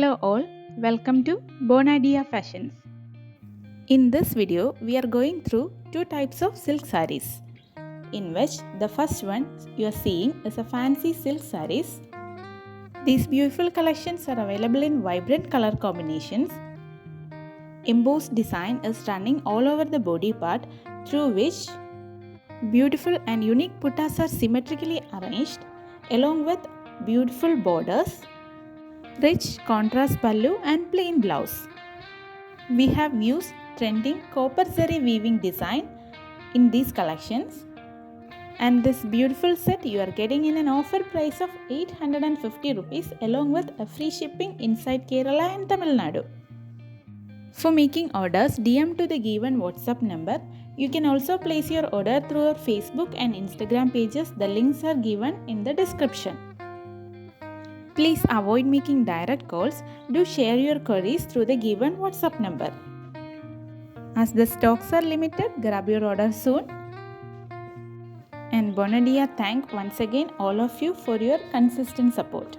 Hello all, welcome to bonadeafashions. In this video, we are going through two types of silk sarees, in which the first one you are seeing is a fancy silk sarees. These beautiful collections are available in vibrant color combinations. Embossed design is running all over the body part, through which beautiful and unique puttas are symmetrically arranged along with beautiful borders, rich contrast pallu and plain blouse. We have used trending copper zari weaving design in these collections, and this beautiful set you are getting in an offer price of 850 rupees along with a free shipping inside Kerala and Tamil Nadu. For making orders, DM to the given WhatsApp number. You can also place your order through our Facebook and Instagram pages. The links are given in the description. Please avoid making direct calls. Do share your queries through the given WhatsApp number. As the stocks are limited, grab your order soon. And Bonadia thank once again all of you for your consistent support.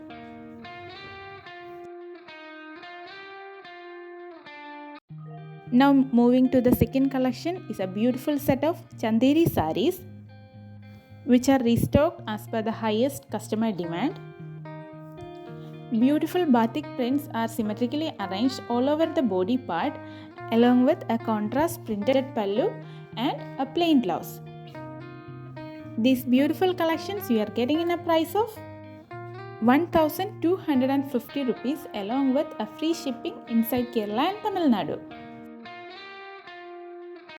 Now moving to the second collection is a beautiful set of Chanderi sarees, which are restocked as per the highest customer demand. Beautiful batik prints are symmetrically arranged all over the body part along with a contrast printed pallu and a plain blouse. These beautiful collections you are getting in a price of 1250 rupees along with a free shipping inside Kerala and Tamil Nadu.